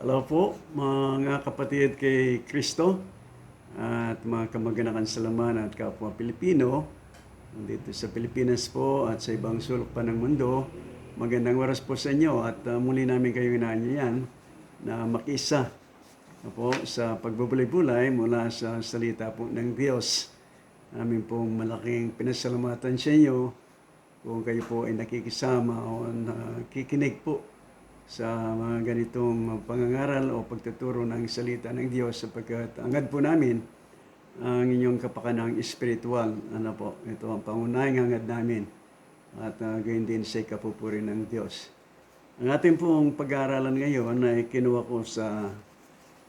Hello po mga kapatid kay Kristo at mga kamag-anakan sa laman at kapwa Pilipino dito sa Pilipinas po at sa ibang sulok pa ng mundo. Magandang oras po sa inyo at muli namin kayong inaanyayan na makisa po sa pagbubulay-bulay mula sa salita po ng Diyos. Namin pong malaking pinasalamatan sa inyo kung kayo po ay nakikisama o nakikinig po sa mga ganitong pangangaral o pagtuturo ng salita ng Diyos sapagkat angad po namin ang inyong kapakanang espiritual. Ito ang pangunahing hangad namin at gayon din sa ikapupuri ng Diyos. Ang ating pong pag-aaralan ngayon ay kinuha ko sa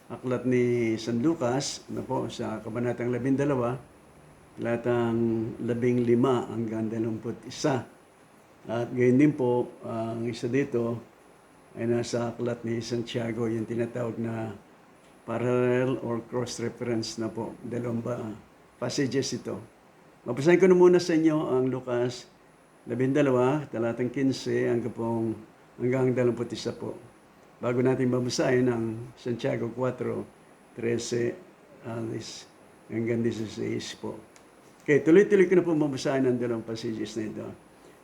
aklat ni San Lucas, sa Kabanatang 12, talatang 15 hanggang 21. At gayon din po, ang isa dito ay nasa aklat ni Santiago, yung tinatawag na parallel or cross-reference na po. Dalawang passages ito. Mapasahin ko na muna sa inyo ang Lucas 12, talatang 15 hanggang 21 po. Bago natin babasahin ang Santiago 4:13 hanggang 16 po. Okay, tuloy-tuloy ko na po mabasahin ang dalawang passages na ito.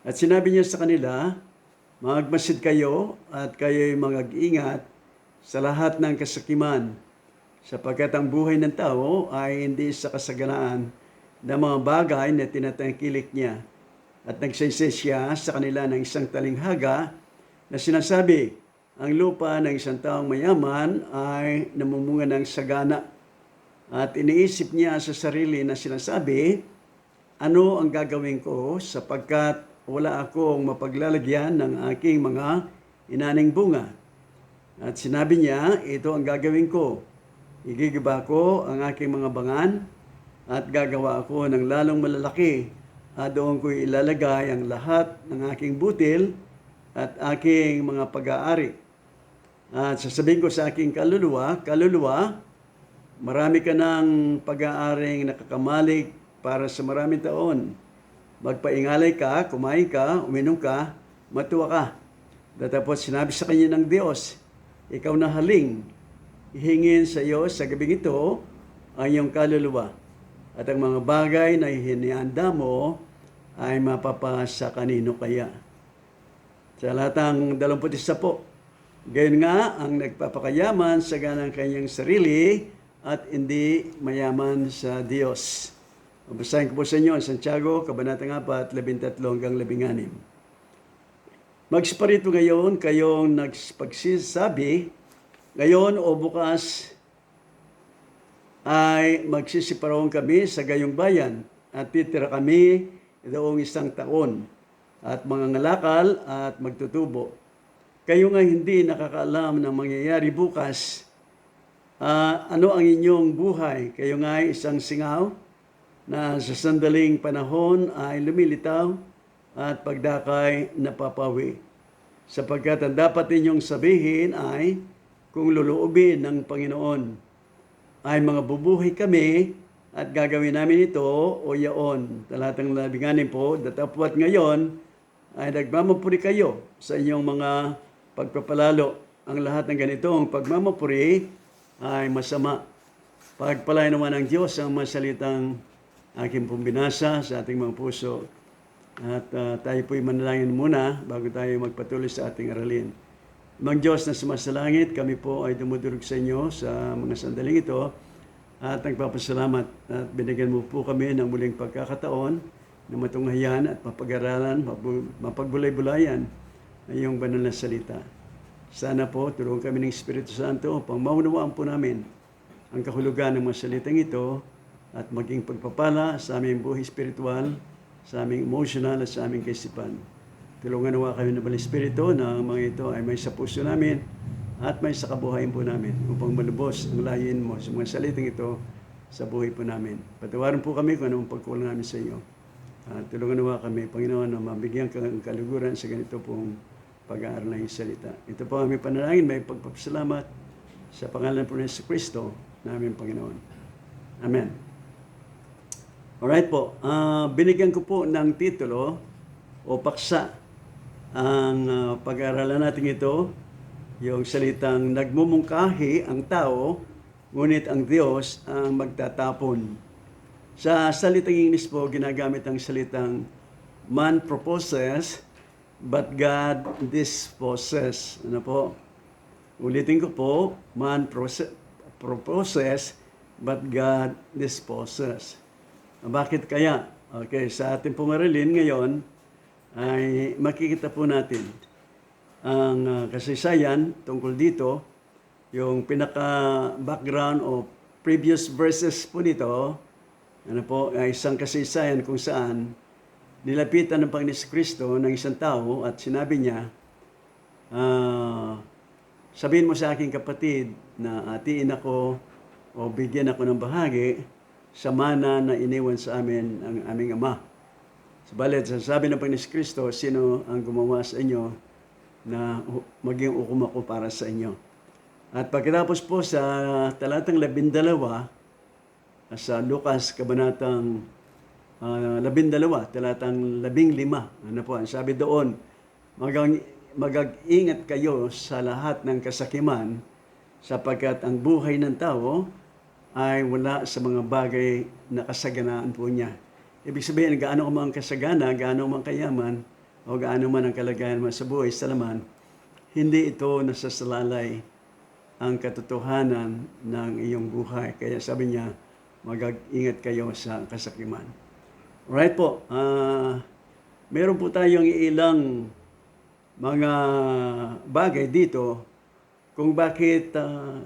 At sinabi niya sa kanila, magmasid kayo at kayo'y mag-ingat sa lahat ng kasakiman, sapagkat ang buhay ng tao ay hindi sa kasaganaan ng mga bagay na tinatangkilik niya. At nagsaysay siya sa kanila ng isang talinghaga na sinasabi, ang lupa ng isang taong mayaman ay namumunga ng sagana. At iniisip niya sa sarili na sinasabi, ano ang gagawin ko sapagkat wala akong mapaglalagyan ng aking mga inaning bunga. At sinabi niya, ito ang gagawin ko. Igigiba ko ang aking mga bangan at gagawa ako ng lalong malalaki. At doon ko ilalagay ang lahat ng aking butil at aking mga pag-aari. At sasabihin ko sa aking kaluluwa, marami ka ng pag-aaring nakakamalig para sa maraming taon. Magpaingalay ka, kumain ka, uminom ka, matuwa ka. Tapos sinabi sa kanya ng Diyos, ikaw na haling, ihingin sa iyo sa gabing ito ang iyong kaluluwa. At ang mga bagay na hinihanda mo ay mapapasa kanino kaya. Sa lahatang 21 po, gayon nga ang nagpapakayaman sa ganang kanyang sarili at hindi mayaman sa Diyos. Babasahin ko po sa inyo ang Santiago, Kabanatang 4, 13 hanggang 16. Magsparito ngayon kayong nagpagsisabi, ngayon o bukas ay magsisiparong kami sa gayong bayan at titira kami doong 1 taon at mangangalakal at magtutubo. Kayo nga hindi nakakaalam ng mangyayari bukas. Ano ang inyong buhay? Kayo nga ay isang singaw na sa sandaling panahon ay lumilitaw at pagdakay napapawi. Sapagkat ang dapat ninyong sabihin ay, kung luluubin ng Panginoon, ay mga bubuhay kami at gagawin namin ito o yaon. Talatang 16 po, datapwat ngayon ay nagmamapuri kayo sa inyong mga pagpapalalo. Ang lahat ng ganitong pagmamapuri ay masama. Pagpalain naman ng Diyos ang masalitang aking pong binasa sa ating mga puso. At tayo po'y manalangin muna bago tayo magpatuloy sa ating aralin. Mang Diyos na sumasalangit, kami po ay dumudurog sa inyo sa mga sandaling ito at nagpapasalamat at binigyan mo po kami ng muling pagkakataon na matunghayan at mapag-aralan, mapagbulay-bulayan ang iyong banal na salita. Sana po tulungan kami ng Espiritu Santo upang maunawaan po namin ang kahulugan ng mga salitang ito at maging pagpapala sa aming buhay espiritual, sa aming emotional at sa aming kaisipan. Tulungan nawa kami ng Banal Espiritu na ang mga ito ay may sa puso namin at may sa kabuhayan po namin upang malubos ang layin mo sa mga salitang ito sa buhay po namin. Patawarin po kami kung anong pagkulang namin sa iyo. Tulungan nawa kami, Panginoon, na mabigyan kang kaliguran sa ganito pong pag-aaral ng salita. Ito po aming panalangin, may pagpapasalamat sa pangalan po ni Kristo na aming Panginoon. Amen. Alright po, binigyan ko po ng titulo o paksa ang pag-aaralan natin ito Yung salitang nagmumungkahi ang tao, ngunit ang Diyos ang magtatapon. Sa salitang English po, ginagamit ang salitang man proposes, but God disposes. Ano po? Ulitin ko po, man proposes, but God disposes. Bakit kaya? Okay, sa ating pumarilin ngayon, ay makikita po natin ang kasaysayan tungkol dito, yung pinaka-background o previous verses po dito, ano po, ay isang kasaysayan kung saan nilapitan ng Panginoon Kristo ng isang tao at sinabi niya, sabihin mo sa aking kapatid na atiin ako o bigyan ako ng bahagi sa mana na iniwan sa amin ang aming Ama. Subalit, sabi ng Panginoon Kristo, sino ang gumawa sa inyo na maging ukom ako para sa inyo. At pagkatapos po sa talatang 12, sa Lucas kabanatang 12, talatang 15, ano po, ang sabi doon, mag-ingat kayo sa lahat ng kasakiman sapagkat ang buhay ng tao ay wala sa mga bagay na kasaganaan po niya. Ibig sabihin, gaano man kasagana, gaano man kayaman, o gaano man ang kalagayan mo sa buhay sa laman, hindi ito nasasalalay ang katotohanan ng iyong buhay. Kaya sabi niya, mag-ingat kayo sa kasakiman. Alright po, meron po tayong ilang mga bagay dito kung bakit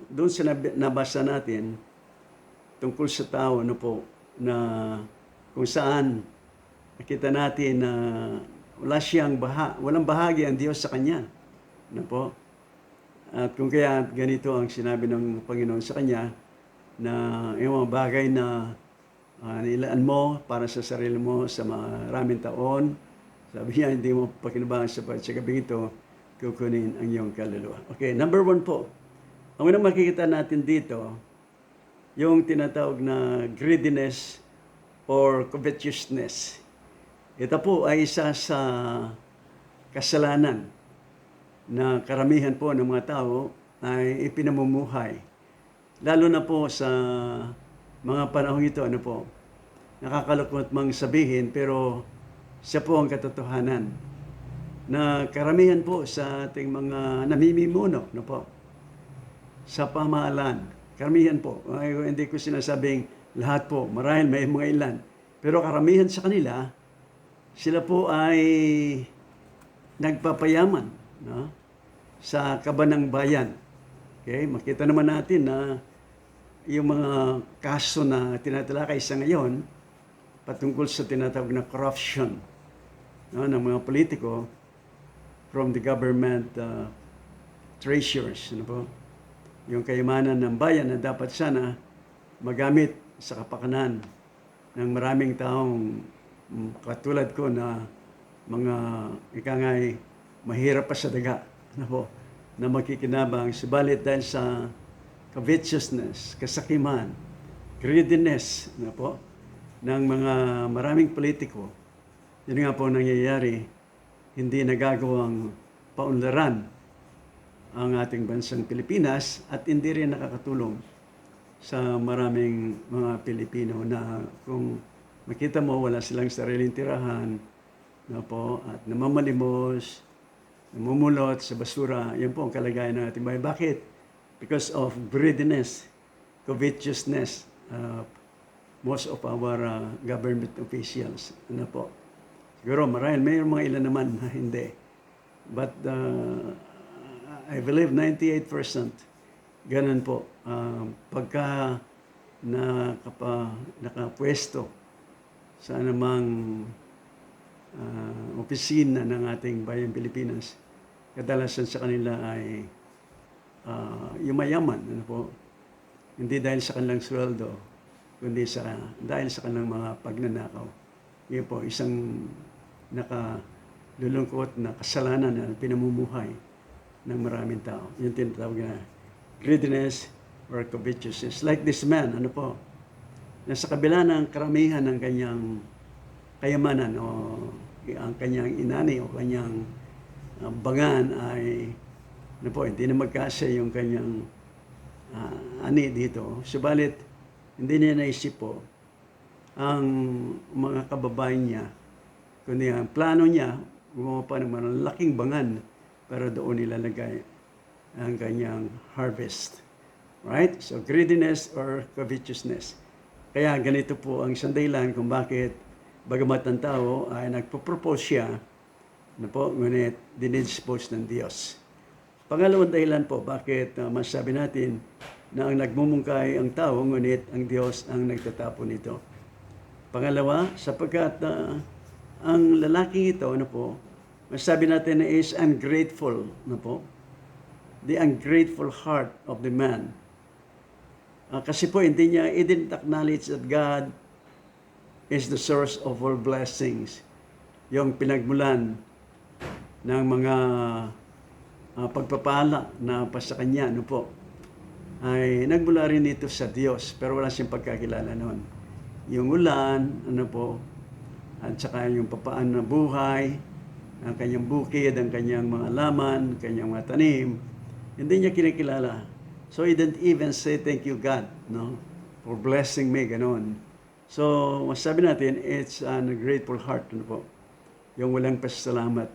doon sa nabasa natin tungkol sa tao, ano po, na kung saan nakita natin na walang bahagi ang Diyos sa kanya. Ano po? At kung kaya ganito ang sinabi ng Panginoon sa kanya, na yung mga bagay na nilaan mo para sa sarili mo sa maraming taon, sabi niya, hindi mo pakinabangan sa gabing ito, kukunin ang iyong kaluluwa. Okay, number 1 po. Ang unang makikita natin dito, yung tinatawag na greediness or covetousness. Ito po ay isa sa kasalanan na karamihan po ng mga tao ay ipinamumuhay. Lalo na po sa mga panahon ito, ano po, nakakalungkot mang sabihin, pero siya po ang katotohanan na karamihan po sa ating mga namimimuno, no po, sa pamahalaan. Karamihan po, hindi ko sinasabing lahat po, marahil may mga ilan, pero karamihan sa kanila, sila po ay nagpapayaman, no, sa kabanang bayan. Okay, makita naman natin na yung mga kaso na tinatalakay sa ngayon patungkol sa tinatawag na corruption, no, ng mga politiko from the government treasures, ano po, yung kayamanan ng bayan na dapat sana magamit sa kapakanan ng maraming taong katulad ko na mga ikangay mahirap pa sa daga, ano po, na makikinabang, subalit dahil sa covetousness, kasakiman, greediness, ano po, ng mga maraming politiko, yun nga po nangyayari, hindi nagagawang paunlaran ang ating bansang Pilipinas at hindi rin nakakatulong sa maraming mga Pilipino na kung makita mo wala silang sariling tirahan, no po, at namamalimos, namumulot sa basura. Yan po ang kalagayan ng ating bayan. Bakit? Because of greediness, covetousness, most of our government officials. Ano po? Siguro marahil may mga ilan naman na hindi. But I believe 98% ganun po. Pagka nakapwesto sa anumang opisina ng ating bayang Pilipinas, kadalasan sa kanila ay yumayaman, ano po, hindi dahil sa kanilang sweldo, kundi dahil sa kanilang mga pagnanakaw. Yun po, isang nakalulungkot na kasalanan na pinamumuhay ng maraming tao. Yung tinatawag na greediness or covetousness. Like this man, ano po, nasa kabila ng karamihan ng kanyang kayamanan o ang kanyang inani o kanyang bangan ay Ano po, hindi na magkasya yung kanyang ani dito. Subalit, hindi niya naisip po ang mga kababayan niya, kundi ang plano niya, gumawa pa naman ng laking bangan para doon nilalagay ang kanyang harvest. Right? So, greediness or covetousness. Kaya ganito po ang isang dahilan kung bakit bagamat ang tao ay nagpo-propose siya, ano po, ngunit dinidispose ng Diyos. Pangalawang dahilan po, bakit masabi natin na ang nagmumungkay ang tao, ngunit ang Diyos ang nagtatapon nito. Pangalawa, sapagkat ang lalaking ito, ano po, masabi natin na is ungrateful, ano po, the ungrateful heart of the man. Kasi po, hindi niya, he didn't acknowledge that God is the source of all blessings. Yung pinagmulan ng mga pagpapala na pa sa kanya, ano po, ay nagmula rin ito sa Diyos, pero wala siyang pagkakilala noon. Yung ulan, ano po, at saka yung papaan na buhay, ang kanyang bukid, ang kanyang mga laman, kanyang mga tanim, hindi niya kinikilala. So he didn't even say, thank you God, no, for blessing me, ganon. So, masasabi natin, it's a grateful heart, ano po, yung walang pasasalamat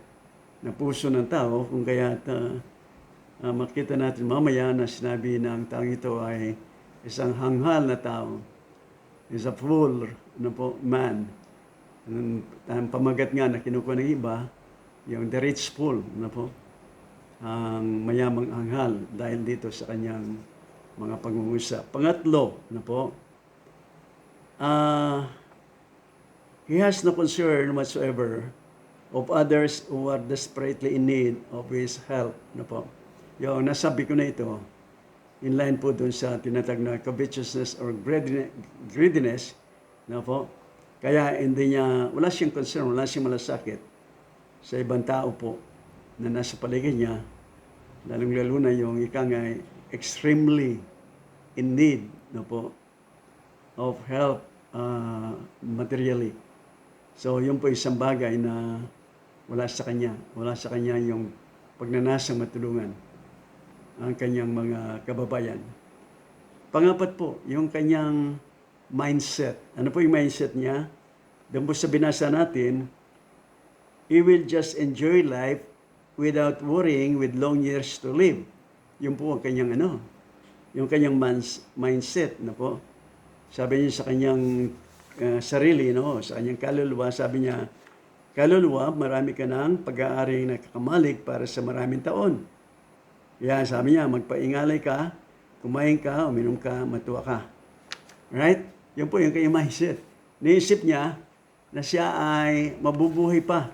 na puso ng tao, kung kaya makita natin mamaya na sinabi ng taong ito ay isang hanghal na tao, is a fool, ano po, man. Ang pamagat nga na kinukuha ng iba, yung the rich fool, ano po, ang mayamang hanghal dahil dito sa kanyang mga pangungusap. Pangatlo, ano po, he has no concern whatsoever of others who are desperately in need of his help. Ano po? Yung nasabi ko na ito, in line po dun sa tinatag na covetousness or greediness. Ano po? Kaya hindi niya, wala siyang concern, wala siyang malasakit sa ibang tao po na nasa paligid niya, lalong-lalo na yung ikang ay extremely in need, no po, of help materially. So, yun po isang bagay na wala sa kanya yung pagnanasang matulungan ang kanyang mga kababayan. Pangapat po, yung kanyang mindset. Ano po yung mindset niya? Doon po sa binasa natin, he will just enjoy life without worrying with long years to live. Yun po ang kanyang yung kanyang mindset, na po. Sabi niya sa kanyang sarili, no, sa kanyang kaluluwa, sabi niya, kaluluwa, marami ka ng pag-aaring nakakamalig para sa maraming taon. Kaya sabi niya, magpaingalay ka, kumain ka, uminom ka, matuwa ka. Right? Yun po yung kanyang mindset. Naisip niya na siya ay mabubuhay pa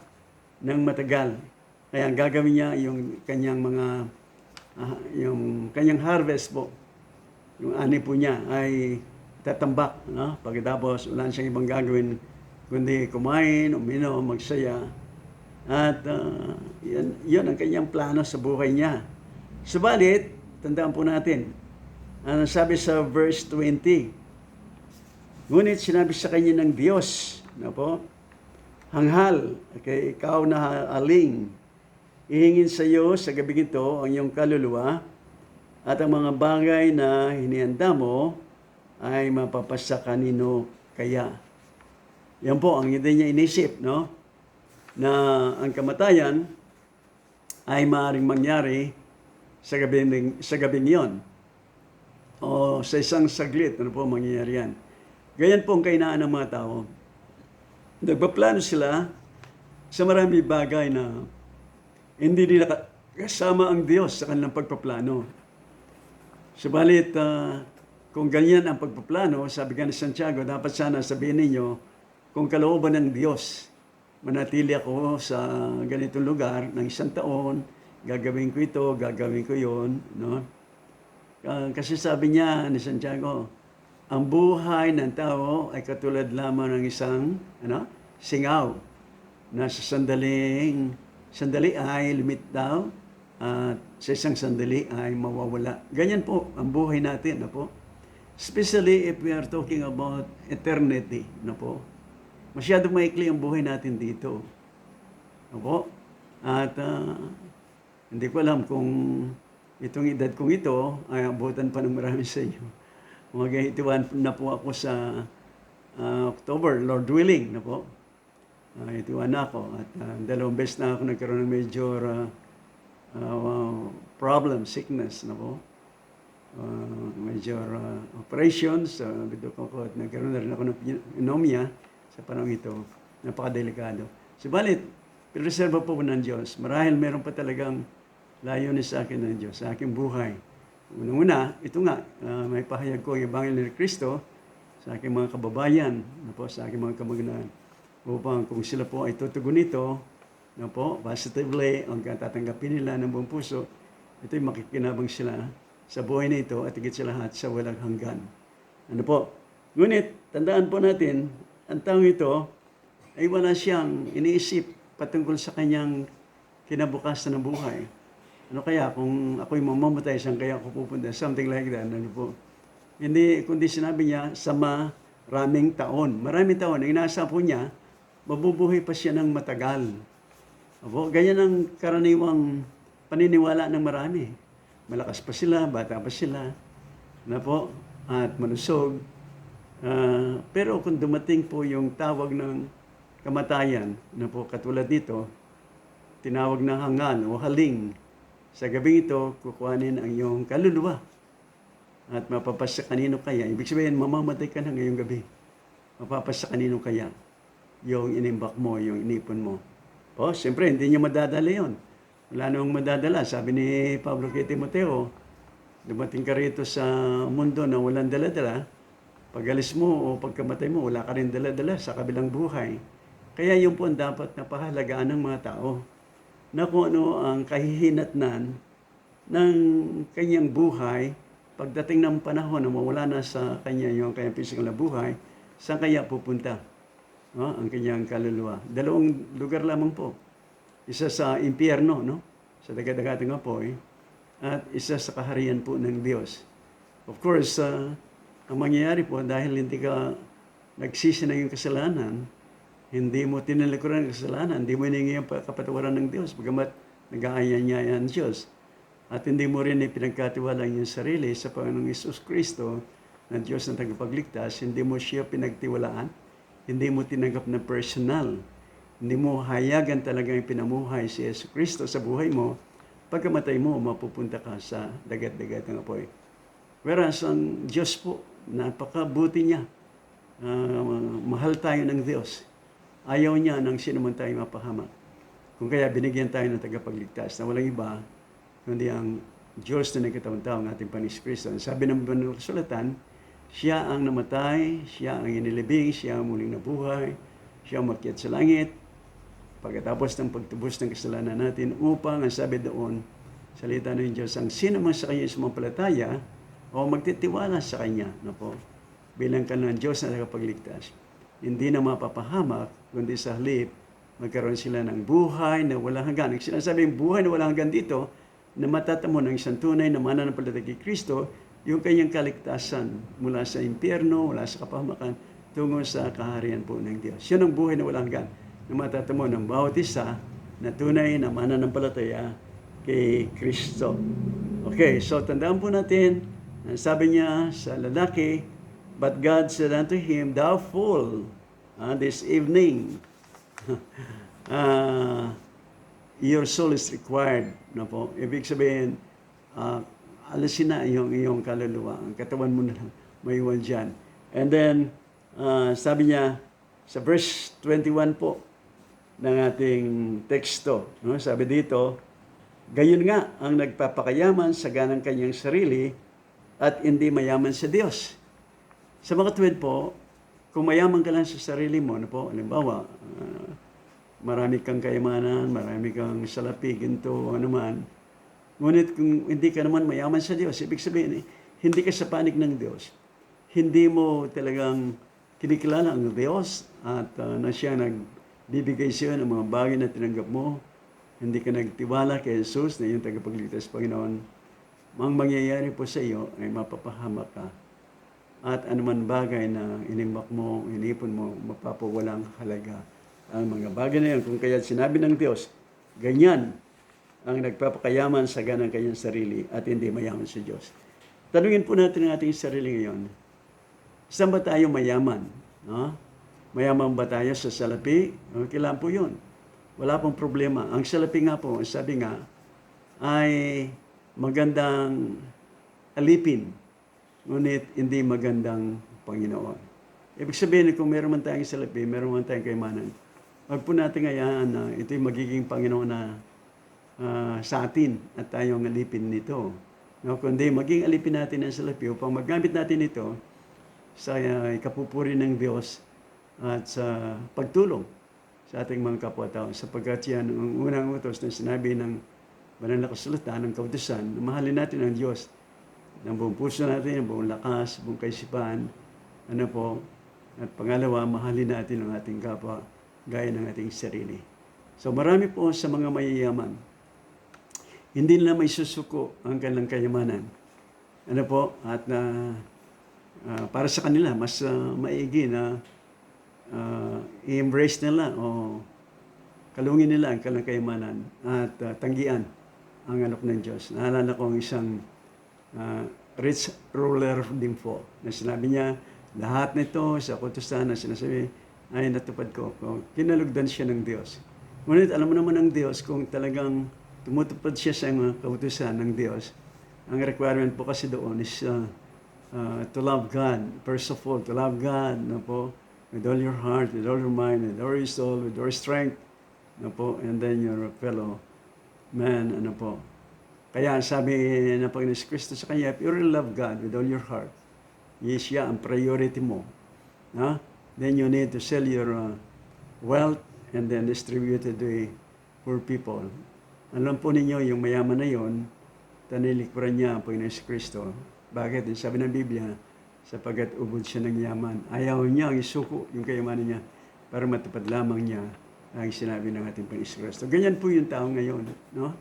ng matagal. Kaya ang gagawin niya yung kanyang mga, yung kanyang harvest po, yung ani po niya ay tatambak. No? Pagkatapos, wala siyang ibang gagawin, kundi kumain, uminom, magsaya. At yun ang kanyang plano sa buhay niya. Subalit, tandaan po natin, ano sabi sa verse 20, ngunit sinabi sa kanya ng Diyos, na po, hanghal, kay ikaw na aling, ihingin sa iyo sa gabing ito ang iyong kaluluwa at ang mga bagay na hinihanda mo ay mapapasa kanino kaya. Yan po ang hindi niya inisip, no? Na ang kamatayan ay maaaring mangyari sa gabing yon. O sa isang saglit, ano po mangyayari yan. Ganyan po ang kainaan ng mga tao. Nagpaplano sila sa marami bagay na hindi nila kasama ang Diyos sa kanilang pagpaplano. Subalit, kung ganyan ang pagpaplano, sabi nga ni Santiago, dapat sana sabihin ninyo, kung kalooban ng Diyos, manatili ako sa ganitong lugar ng 1 taon, gagawin ko ito, gagawin ko yun. No? Kasi sabi niya ni Santiago, ang buhay ng tao ay katulad lamang ng isang singaw na sa sandali ay limit daw at sa isang sandali ay mawawala. Ganyan po ang buhay natin, na po. Especially if we are talking about eternity, na po. Masyadong maikli ang buhay natin dito. Na po. At Hindi ko alam kung itong edad kong ito ay abutan pa ng marami sa inyo. Mag-81 na po ako sa October, Lord willing na po. 81 na ako at dalawang beses na ako nagkaroon ng major problem, sickness na po. Major operations, bidok ako at nagkaroon na rin ako ng pneumonia sa panahon ito. Napakadelikado. Subalit, pireserba po ng Diyos. Marahil meron pa talagang layunin sa akin ng Diyos, sa aking buhay. Unang-una, ito nga, may pahayag ko ang Ebanghelyo ni Cristo sa aking mga kababayan, sa aking mga kamag-anak, upang kung sila po ay tutugon nito, positively, ang tatanggapin nila ng buong puso, ito'y makikinabang sila sa buhay na ito at higit sa lahat sa walang hanggan. Ngunit, tandaan po natin, ang taong ito ay wala siyang iniisip patungkol sa kanyang kinabukasan ng buhay. Ano kaya kung ako'y mamamatay, saan kaya ako pupunta? Something like that. Hindi, kundi sinabi niya, sa maraming taon. Maraming taon. Ang inaasa po niya, mabubuhay pa siya ng matagal. Ganyan ang karaniwang paniniwala ng marami. Malakas pa sila, bata pa sila, at malusog. Pero kung dumating po yung tawag ng kamatayan, katulad dito, tinawag ng hangal o haling, sa gabi ito, kukuhanin ang iyong kaluluwa at mapapas sa kanino kaya. Ibig sabihin, mamamatay ka na ngayong gabi. Mapapas sa kanino kaya yung inimbak mo, yung inipon mo. Siyempre, hindi niya madadala yun. Wala namang madadala. Sabi ni Pablo kay Timoteo, dumating ka rito sa mundo na walang dala-dala, pag alis mo o pagkamatay mo, wala ka rin dala-dala sa kabilang buhay. Kaya yun po ang dapat na pahalagaan ng mga tao, na kung ano ang kahihinatnan ng kanyang buhay, pagdating ng panahon na mawala na sa kanya yung kanyang physical na buhay, saan kaya pupunta ang kanyang kaluluwa? Dalawang lugar lamang po. Isa sa impyerno, sa dagat-dagatang apoy, at isa sa kaharian po ng Diyos. Of course, ang mangyayari po dahil hindi ka nagsisi ng iyong kasalanan, hindi mo tinalikuran ang kasalanan, hindi mo hiningi ang kapatawaran ng Diyos, bagamat nag-aaya niya ang Diyos. At hindi mo rin ipinagkatiwala ang iyong sarili sa Panginoong Hesus Kristo, na Diyos na tagapagligtas, hindi mo siya pinagtiwalaan, hindi mo tinanggap na personal, hindi mo hayagan talagang pinamuhay si Hesus Kristo sa buhay mo, pagkamatay mo, mapupunta ka sa dagat-dagat ng apoy. Whereas ang Diyos po, napakabuti niya. Mahal tayo ng Diyos. Ayaw niya nang sino man tayo mapahamak. Kung kaya binigyan tayo ng tagapagligtas na walang iba, kundi ang Diyos na nagkataon-tao ng ating Panginoon Kristo. Sabi ng Banal Kasulatan, siya ang namatay, siya ang inilibing, siya ang muling nabuhay, siya ang umakyat sa langit, pagkatapos ng pagtubos ng kasalanan natin, upang, ang sabi doon, salita ng Diyos, ang sino man sa kanya sumampalataya o magtitiwala sa kanya, bilang kanang Diyos na tagapagligtas, hindi na mapapahamak, kundi sa halip, magkaroon sila ng buhay na walang hanggan. Ang sinasabing buhay na walang hanggan dito, na matatamo ng isang tunay na mananampalataya kay Kristo, yung kanyang kaligtasan mula sa impyerno, mula sa kapahamakan, tungo sa kaharian po ng Diyos. Yan ang buhay na walang hanggan, na matatamo ng bawat isa na tunay na mananampalataya kay Kristo. Okay, so tandaan po natin, sabi niya sa lalaki, but God said unto him, thou fool, this evening, your soul is required. Ibig sabihin, alisin na yung iyong kaluluwa. Ang katawan mo na lang, maiwan dyan. And then, sabi niya, sa verse 21 po, ng ating teksto, sabi dito, gayon nga ang nagpapakayaman sa ganang kanyang sarili at hindi mayaman sa Diyos. Sa mga tuwid po, kung mayaman ka lang sa sarili mo, halimbawa, marami kang kayamanan, marami kang salapi, ginto, anuman. Ngunit kung hindi ka naman mayaman sa Diyos, ibig sabihin, hindi ka sa panig ng Diyos. Hindi mo talagang kinikilala ang Diyos at na siya nagbibigay siya ng mga bagay na tinanggap mo. Hindi ka nagtiwala kay Jesus na yung tagapagligtas, Panginoon. Ang mangyayari po sa iyo ay mapapahamak ka. At anuman bagay na inimbak mo, inipon mo, mapapawalang halaga. Ang mga bagay na yan, kung kaya sinabi ng Diyos, ganyan ang nagpapakayaman sa ganang kanyang sarili at hindi mayaman sa Diyos. Tanungin po natin ang ating sarili ngayon. Saan ba tayo mayaman? No? Mayaman ba tayo sa salapi? Okay lang po yun. Wala pong problema. Ang salapi nga po, sabi nga, ay magandang alipin, ngunit hindi magandang Panginoon. Ibig sabihin, kung meron man tayong salapi, meron man tayong kayamanan, wag po natin ngayaan na ito'y magiging Panginoon na sa atin at tayong alipin nito. No, kundi maging alipin natin ang salapi upang magamit natin ito sa ikapupuri ng Diyos at sa pagtulong sa ating mga kapwa-tao. Sapagkat yan ang unang utos na sinabi ng banal na kasulatan ng kautusan na mahalin natin ang Diyos ng buong puso natin, ng buong lakas, buong kaisipan. Ano po? At pangalawa, mahalin natin ang ating kapwa gaya ng ating sarili. So marami po sa mga mayayaman, hindi nila may susuko ang kanilang kayamanan. Ano po? At para sa kanila, mas maigi na i-embrace nila o kalungin nila ang kanilang kayamanan at tanggian ang anak ng Diyos. Naalala ko ang isang rich ruler din po na sinabi niya, lahat nito sa kautusan na sinasabi ay natupad ko. Kinalugdan siya ng Diyos. Ngunit alam mo naman ng Diyos kung talagang tumutupad siya sa mga kautusan ng Diyos. Ang requirement po kasi doon is to love God. First of all, to love God, no po, with all your heart, with all your mind, with all your soul, with all your strength, no po, and then your fellow man, ano po. Kaya sabi ng Panginoon Kristo sa kanya, if you really love God with all your heart, siya ang priority mo, no? Then you need to sell your wealth and then distribute it to the poor people. Alam po ninyo, yung mayaman na yon, tanilikpuran niya ang Panginoon Kristo. Bakit? Sabi ng Biblia, sapagkat ubod siya ng yaman. Ayaw niya ang isuko yung kayamanan niya para matupad lamang niya ang sinabi ng ating Panginoon Kristo. Ganyan po yung tao ngayon. No?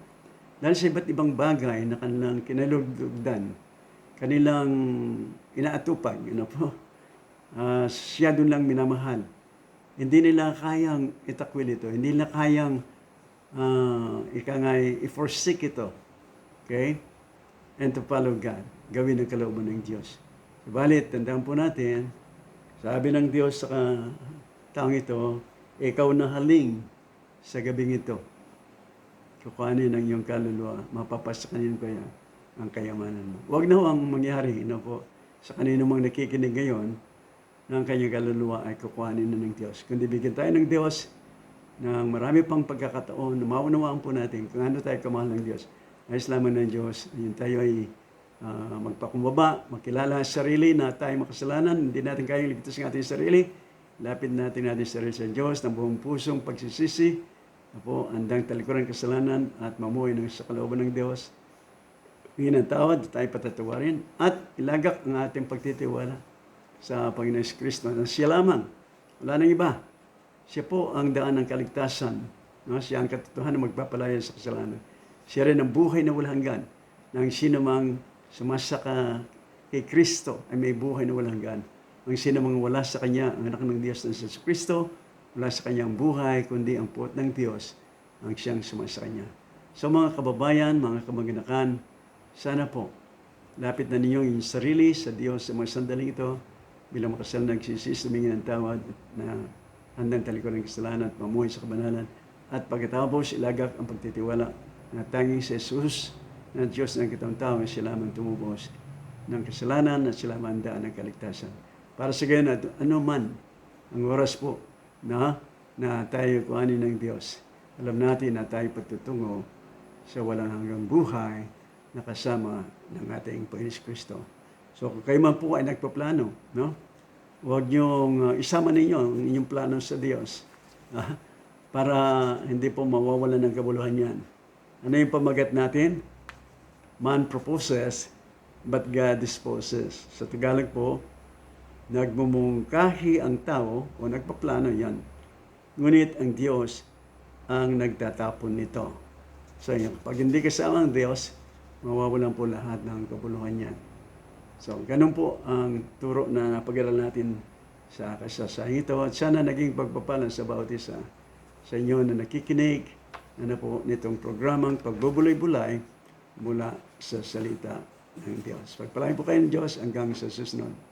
Dahil sa iba't ibang bagay na kanilang kinalugdan, kanilang inaatupag, po, siya doon lang minamahal. Hindi nila kayang itakwil ito. Hindi nila kayang i-forsake ito. Okay? And to follow God. Gawin ang kalooban ng Diyos. Subalit, tandaan po natin, sabi ng Diyos sa taong ito, ikaw na haling sa gabing ito. Kukuhanin ang iyong kaluluwa. Mapapasakanin ko yan ang kayamanan mo. Huwag na ang mangyari po, sa kanino mang nakikinig ngayon, na ang kanyang kaluluwa ay kukuhanin na ng Diyos. Kundi bigyan tayo ng Diyos ng marami pang pagkakataon na maunawaan po natin kung ano tayo kamahal ng Diyos. Ayos lamang ng Diyos, yun tayo ay magpakumbaba, makilala sa sarili na tayo makasalanan, hindi natin kayang ligtas ng ating sarili. Lapit natin sarili sa Diyos ng buong pusong pagsisisi, andang talikuran kasalanan at mamuhay sa kalooban ng Diyos. Hingin ang tawad, tayo patatawarin at ilagak ang ating pagtitiwala sa Panginoon Kristo. Siya lamang, wala nang iba. Siya po ang daan ng kaligtasan. No? Siya ang katotohanan na magpapalaya sa kasalanan. Siya rin ang buhay na walang hanggan. Nang sino mang sumasaka kay Kristo ay may buhay na walang hanggan. Ang sino mang wala sa Kanya, ang anak ng Diyos na sa Kristo, wala sa Kanyang buhay, kundi ang puot ng Diyos ang siyang sumasa Kanya. So mga kababayan, mga kamag-inakan, sana po, lapit na ninyo yung sarili sa Diyos sa mga sandaling ito, bilang makasal nagsisisi, humingi ng tawad na handang talikuran ng kasalanan at mamuhay sa kabanalan. At pagkatapos, ilagak ang pagtitiwala na tanging si Jesus na Diyos ng kitang tao ay sila lamang tumubos ng kasalanan at sila mandaan ng kaligtasan. Para sa gayon, ano man ang oras po na tayo kuhanin ng Diyos, alam natin na tayo patutungo sa walang hanggang buhay na kasama ng ating Panginoon Kristo. So kung kayo man po ay nagpaplano, no? Huwag niyong isama ninyo ang inyong plano sa Diyos para hindi po mawawalan ng kabuluhan yan. Ano yung pamagat natin? Man proposes, but God disposes. Sa Tagalog po, nagmumungkahi ang tao o nagpaplano yan. Ngunit ang Diyos ang nagtatapon nito. So yun, pag hindi kasama ang Diyos, mawawalan po lahat ng kabuluhan yan. So, ganun po ang turo na napag-aral natin sa kasasahan ito. At sana naging pagpapalan sa bawat isa sa inyo na nakikinig po nitong programang Pagbubulay-Bulay mula sa salita ng Diyos. Pagpalain po kayo ng Diyos hanggang sa susunod.